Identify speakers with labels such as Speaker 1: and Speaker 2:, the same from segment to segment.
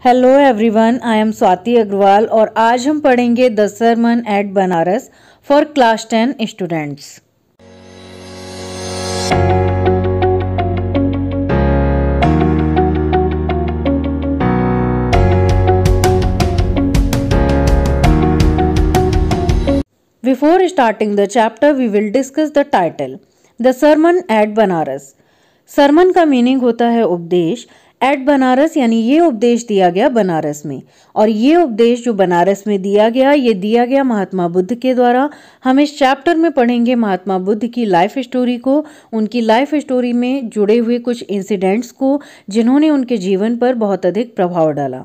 Speaker 1: Hello everyone, I am Swati Agarwal और आज हम पढ़ेंगे the sermon at Banaras for class 10 students. Before starting the chapter, we will discuss the title, The Sermon at Banaras. Sermon का meaning होता है उपदेश। एट बनारस यानी ये उपदेश दिया गया बनारस में, और ये उपदेश जो बनारस में दिया गया, ये दिया गया महात्मा बुद्ध के द्वारा। हम इस चैप्टर में पढ़ेंगे महात्मा बुद्ध की लाइफ स्टोरी को, उनकी लाइफ स्टोरी में जुड़े हुए कुछ इंसिडेंट्स को जिन्होंने उनके जीवन पर बहुत अधिक प्रभाव डाला।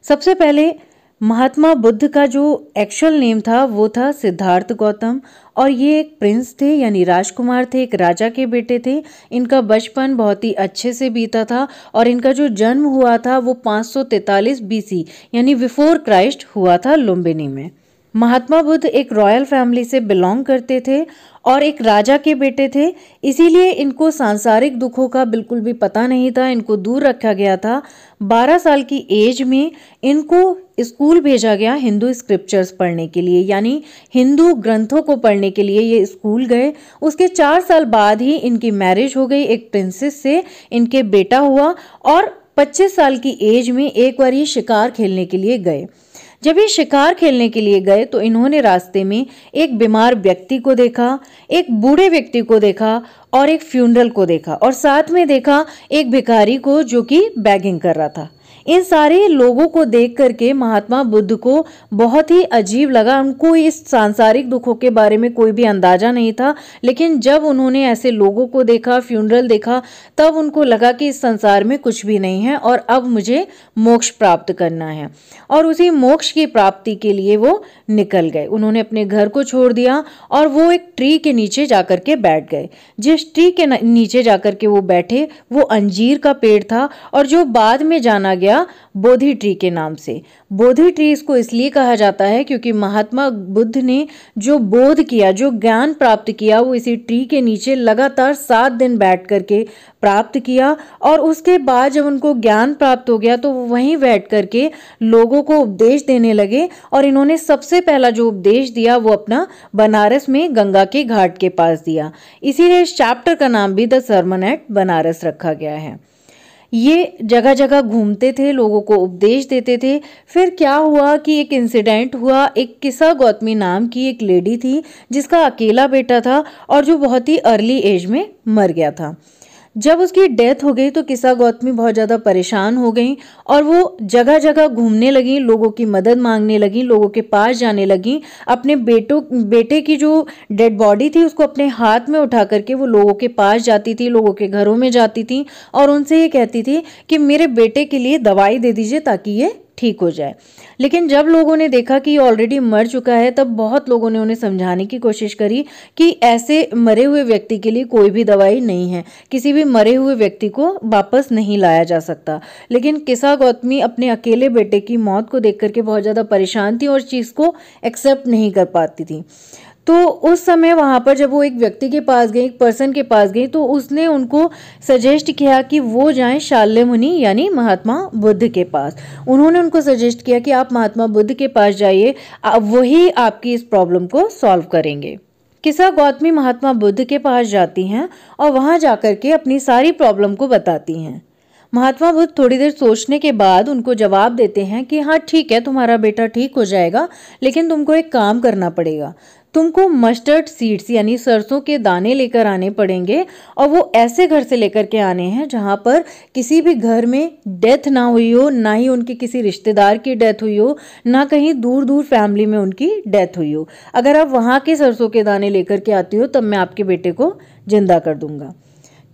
Speaker 1: सबसे पहले महात्मा बुद्ध का जो एक्चुअल नेम था वो था सिद्धार्थ गौतम, और ये एक प्रिंस थे यानी राजकुमार थे, एक राजा के बेटे थे। इनका बचपन बहुत ही अच्छे से बीता था और इनका जो जन्म हुआ था वो 543 बीसी यानी बिफोर क्राइस्ट हुआ था लुम्बिनी में। महात्मा बुद्ध एक रॉयल फैमिली से बिलोंग करते थे और एक राजा के बेटे थे, इसीलिए इनको सांसारिक दुखों का बिल्कुल भी पता नहीं था, इनको दूर रखा गया था। 12 साल की एज में इनको स्कूल भेजा गया हिंदू स्क्रिप्चर्स पढ़ने के लिए, यानी हिंदू ग्रंथों को पढ़ने के लिए ये स्कूल गए। उसके 4 साल बाद ही इनकी मैरिज हो गई एक प्रिंसेस से, इनके बेटा हुआ और 25 साल की एज में एक बार ये शिकार खेलने के लिए गए। जब ये शिकार खेलने के लिए गए तो इन्होंने रास्ते में एक बीमार व्यक्ति को देखा, एक बूढ़े व्यक्ति को देखा और एक फ्यूनरल को देखा, और साथ में देखा एक भिखारी को जो कि बैगिंग कर रहा था। इन सारे लोगों को देख करके महात्मा बुद्ध को बहुत ही अजीब लगा। उनको इस सांसारिक दुखों के बारे में कोई भी अंदाजा नहीं था, लेकिन जब उन्होंने ऐसे लोगों को देखा, फ्यूनरल देखा, तब उनको लगा कि इस संसार में कुछ भी नहीं है और अब मुझे मोक्ष प्राप्त करना है। और उसी मोक्ष की प्राप्ति के लिए वो निकल गए। उन्होंने अपने घर को छोड़ दिया और वो एक ट्री के नीचे जाकर के बैठ गए। जिस ट्री के नीचे जाकर के वो बैठे वो अंजीर का पेड़ था, और जो बाद में जाना गया बोधि ट्री के नाम से। बोधि ट्री इसको इसलिए कहा जाता है क्योंकि महात्मा बुद्ध ने जो बोध किया, जो ज्ञान प्राप्त किया, वो इसी ट्री के नीचे लगातार 7 दिन बैठ करके प्राप्त किया। और उसके बाद जब उनको ज्ञान प्राप्त हो गया तो वो वहीं बैठ करके लोगों को उपदेश देने लगे। और इन्होंने सबसे पहला जो उपदेश दिया वो अपना बनारस में गंगा के घाट के पास दिया। इसीलिए इस चैप्टर का नाम भी द सरमन एट बनारस रखा गया है। ये जगह जगह घूमते थे, लोगों को उपदेश देते थे। फिर क्या हुआ कि एक इंसिडेंट हुआ। एक किसा गौतमी नाम की एक लेडी थी जिसका अकेला बेटा था और जो बहुत ही अर्ली एज में मर गया था। जब उसकी डेथ हो गई तो किसा गौतमी बहुत ज़्यादा परेशान हो गई और वो जगह जगह घूमने लगी, लोगों की मदद मांगने लगी, लोगों के पास जाने लगी। अपने बेटे की जो डेड बॉडी थी उसको अपने हाथ में उठा करके वो लोगों के पास जाती थी, लोगों के घरों में जाती थी और उनसे ये कहती थी कि मेरे बेटे के लिए दवाई दे दीजिए ताकि ये ठीक हो जाए। लेकिन जब लोगों ने देखा कि ये ऑलरेडी मर चुका है तब बहुत लोगों ने उन्हें समझाने की कोशिश करी कि ऐसे मरे हुए व्यक्ति के लिए कोई भी दवाई नहीं है, किसी भी मरे हुए व्यक्ति को वापस नहीं लाया जा सकता। लेकिन किसा गौतमी अपने अकेले बेटे की मौत को देख करके बहुत ज़्यादा परेशान थी और चीज़ को एक्सेप्ट नहीं कर पाती थी। तो उस समय वहाँ पर जब वो एक व्यक्ति के पास गई, एक पर्सन के पास गई, तो उसने उनको सजेस्ट किया कि वो जाएं शाल्य मुनि यानी महात्मा बुद्ध के पास। उन्होंने उनको सजेस्ट किया कि आप महात्मा बुद्ध के पास जाइए, वही आपकी इस प्रॉब्लम को सॉल्व करेंगे। किसा गौतमी महात्मा बुद्ध के पास जाती हैं और वहाँ जाकर के अपनी सारी प्रॉब्लम को बताती हैं। महात्मा बुद्ध थोड़ी देर सोचने के बाद उनको जवाब देते हैं कि हाँ ठीक है, तुम्हारा बेटा ठीक हो जाएगा, लेकिन तुमको एक काम करना पड़ेगा। तुमको मस्टर्ड सीड्स यानी सरसों के दाने लेकर आने पड़ेंगे, और वो ऐसे घर से लेकर के आने हैं जहाँ पर किसी भी घर में डेथ ना हुई हो, ना ही उनके किसी रिश्तेदार की डेथ हुई हो, ना कहीं दूर दूर फैमिली में उनकी डेथ हुई हो। अगर आप वहाँ के सरसों के दाने लेकर के आती हो तब मैं आपके बेटे को जिंदा कर दूंगा।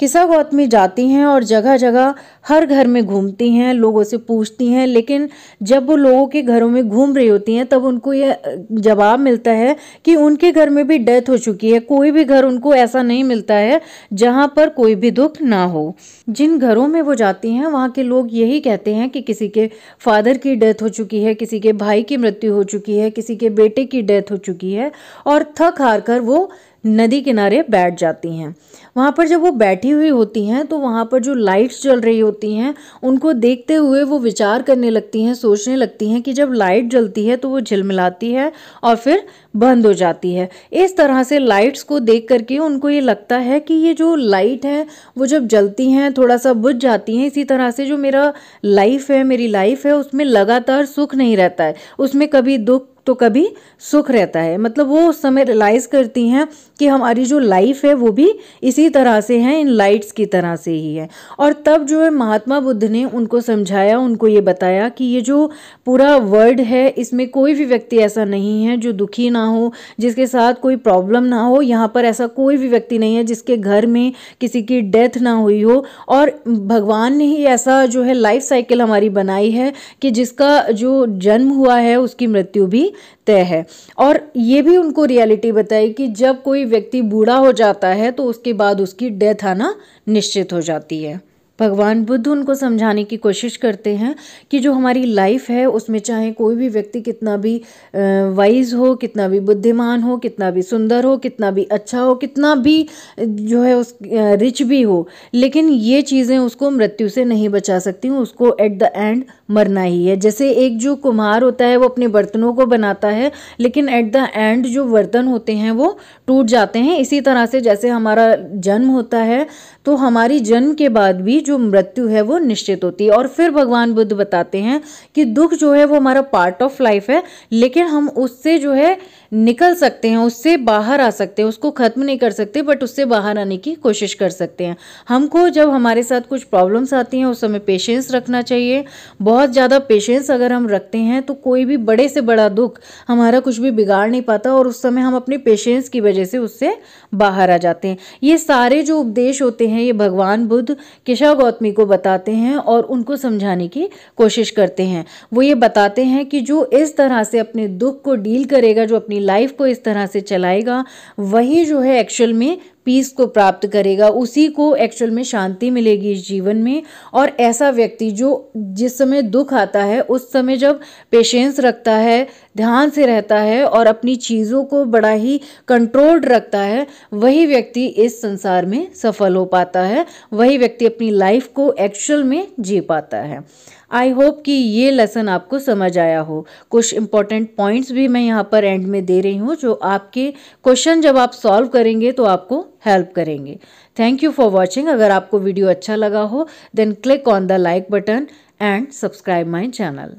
Speaker 1: किसा गौतमी जाती हैं और जगह जगह हर घर में घूमती हैं, लोगों से पूछती हैं, लेकिन जब वो लोगों के घरों में घूम रही होती हैं तब उनको ये जवाब मिलता है कि उनके घर में भी डेथ हो चुकी है। कोई भी घर उनको ऐसा नहीं मिलता है जहाँ पर कोई भी दुख ना हो। जिन घरों में वो जाती हैं वहाँ के लोग यही कहते हैं कि किसी के फादर की डेथ हो चुकी है, किसी के भाई की मृत्यु हो चुकी है, किसी के बेटे की डेथ हो चुकी है, और थक हार कर वो नदी किनारे बैठ जाती हैं। वहाँ पर जब वो बैठी हुई होती हैं तो वहाँ पर जो लाइट्स जल रही होती हैं उनको देखते हुए वो विचार करने लगती हैं, सोचने लगती हैं कि जब लाइट जलती है तो वो झिलमिलाती है और फिर बंद हो जाती है। इस तरह से लाइट्स को देख करके उनको ये लगता है कि ये जो लाइट है वो जब जलती हैं थोड़ा सा बुझ जाती हैं, इसी तरह से जो मेरा लाइफ है, मेरी लाइफ है, उसमें लगातार सुख नहीं रहता है, उसमें कभी दुख तो कभी सुख रहता है। मतलब वो उस समय रियलाइज करती हैं कि हमारी जो लाइफ है वो भी इसी तरह से है, इन लाइट्स की तरह से ही है। और तब जो है महात्मा बुद्ध ने उनको समझाया, उनको ये बताया कि ये जो पूरा वर्ल्ड है इसमें कोई भी व्यक्ति ऐसा नहीं है जो दुखी ना हो, जिसके साथ कोई प्रॉब्लम ना हो। यहाँ पर ऐसा कोई भी व्यक्ति नहीं है जिसके घर में किसी की डेथ ना हुई हो। और भगवान ने ही ऐसा जो है लाइफ साइकिल हमारी बनाई है कि जिसका जो जन्म हुआ है उसकी मृत्यु भी तय है। और ये भी उनको रियलिटी बताई कि जब कोई व्यक्ति बूढ़ा हो जाता है तो उसके बाद उसकी डेथ आना निश्चित हो जाती है। भगवान बुद्ध उनको समझाने की कोशिश करते हैं कि जो हमारी लाइफ है उसमें चाहे कोई भी व्यक्ति कितना भी वाइज हो, कितना भी बुद्धिमान हो, कितना भी सुंदर हो, कितना भी अच्छा हो, कितना भी जो है उस रिच भी हो, लेकिन ये चीज़ें उसको मृत्यु से नहीं बचा सकती। उसको एट द एंड मरना ही है। जैसे एक जो कुम्हार होता है वो अपने बर्तनों को बनाता है, लेकिन एट द एंड जो बर्तन होते हैं वो टूट जाते हैं। इसी तरह से जैसे हमारा जन्म होता है तो हमारी जन्म के बाद भी जो मृत्यु है वो निश्चित होती है। और फिर भगवान बुद्ध बताते हैं कि दुख जो है वो हमारा पार्ट ऑफ लाइफ है, लेकिन हम उससे जो है निकल सकते हैं, उससे बाहर आ सकते हैं, उसको खत्म नहीं कर सकते बट उससे बाहर आने की कोशिश कर सकते हैं। हमको जब हमारे साथ कुछ प्रॉब्लम्स आती हैं उस समय पेशेंस रखना चाहिए। बहुत ज़्यादा पेशेंस अगर हम रखते हैं तो कोई भी बड़े से बड़ा दुख हमारा कुछ भी बिगाड़ नहीं पाता और उस समय हम अपने पेशेंस की वजह से उससे बाहर आ जाते हैं। ये सारे जो उपदेश होते हैं ये भगवान बुद्ध केशव गौतमी को बताते हैं और उनको समझाने की कोशिश करते हैं। वो ये बताते हैं कि जो इस तरह से अपने दुख को डील करेगा, जो अपनी लाइफ को इस तरह से चलाएगा, वही जो है एक्चुअल में पीस को प्राप्त करेगा, उसी को एक्चुअल में शांति मिलेगी इस जीवन में। और ऐसा व्यक्ति जो जिस समय दुख आता है उस समय जब पेशेंस रखता है, ध्यान से रहता है और अपनी चीज़ों को बड़ा ही कंट्रोल्ड रखता है, वही व्यक्ति इस संसार में सफल हो पाता है, वही व्यक्ति अपनी लाइफ को एक्चुअल में जी पाता है। आई होप कि ये लेसन आपको समझ आया हो। कुछ इंपॉर्टेंट पॉइंट्स भी मैं यहाँ पर एंड में दे रही हूँ जो आपके क्वेश्चन जब आप सॉल्व करेंगे तो आपको हेल्प करेंगे। Thank you for watching. अगर आपको वीडियो अच्छा लगा हो then click on the like button and subscribe my channel.